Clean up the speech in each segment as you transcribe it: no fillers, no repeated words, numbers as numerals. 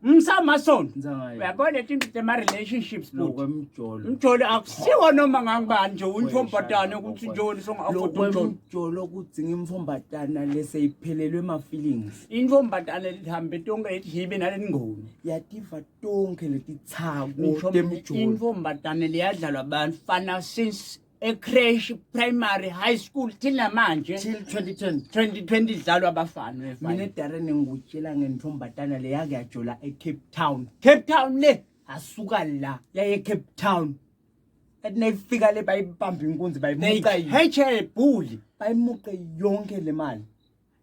Msamason. Ngizangayo. Uyabona leti tema relationships bro. Lokwemjolo. Umjolo akusiwo noma ngangibani nje uyimfombatane ukuthi njoni songa afford umjolo. Lokwemjolo ukuthi ngimfombatana leseyiphelelwe ma feelings. Imfombatane lihambe tonke lethi hibe nalengoni. Yativa tonke letitsako temjolo. Imfombatane liyadlalwa abafana since crash primary high school till namanje Till 2010. 2020 dlalwa abafana Mina Darren ngikutshela ngentombatana le yake yajola eCape Town. Cape Town le Asuka la yaye Cape Town. Ethi nayifika le bayibamba inkunzi bayimuqa HL bully bayimuqe yonke le mali.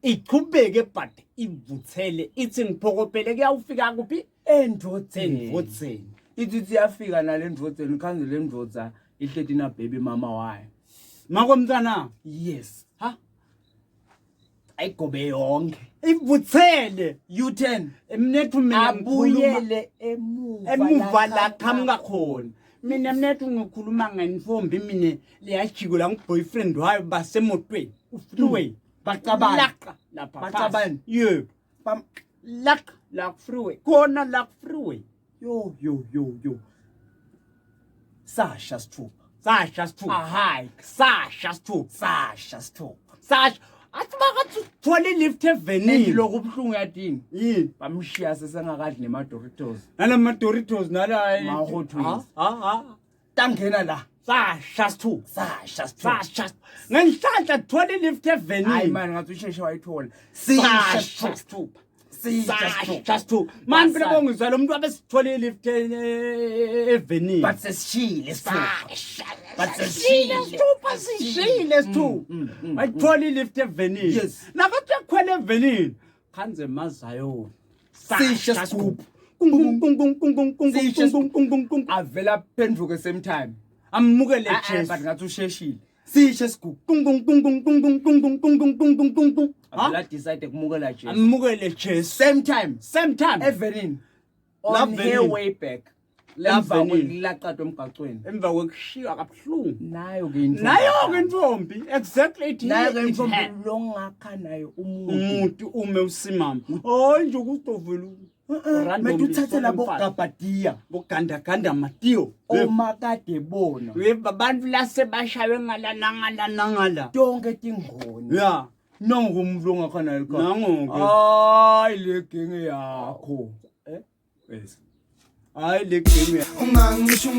iqhubeke but ivuthele ithi ngiphokopele kuyawufika kuphi Endvodzeni. Ithi yafika nale ndvodzeni khanze le ndvodza ihlethi na baby mama wayo. makomntana Yes. ha Ayigobe yonke. ivuthele U10 emnethu mina abuyele emuva la qhamuka khona mina mnethu ngikhuluma ngenfombi mina liyajiko la ngiboyfriend wayo basemotweni ufreeway Bacabana. lapha Bacabana. yebo Bam. la freeway khona la freeway Yo. Sasha Stop. Sasha Stop Ahai. Sasha Stop Sasha Stop. Sasha athi bakathi thole lift evenini Endiloko ubhlungu yadini. yini Bamshiya sesengakadli nema Doritos. nalama Doritos nala Ma-Hot Wheels. ha Tangena la. Sasha Stop Sasha Stop. Sasha ngenhlanhla thole lift Hayi evenini man ngathi usheshe wayithola. Sasha Stop Sasha Stop man phela bongizwa lo muntu abesithole lift evenini But sesishile Stop. But sishile stop ayithole lift evenini Yes. nakathi yakhwela evenini khanze mazayo Sasha Stop. Avela phenduke same time. amukele But Jesu ngathi usheshile. Sishe Scoop. Avela decide kumukela Jesu. amukele Jesu Same time. same time Evelyn. La On her Evelyn. way back. La Emva Evelyn. kwelaqatwa emgaqweni. emva kwekushiywa kabuhlungu Nayo ke intombi. nayo ke intombi exactly it Nayo ke it intombi had. longakha nayo umuntu. umuntu ume usimama hayi nje kustovela Methu uthathe labo gabadiya. bogandaganda matiyo Omakade bona. abantu lasebashawe ngala Tonke tingoni. ya Nongumvlo ongakha nayo ekhaya. nango-ke Hayi le genge yakho. yes hayi le game ungangisho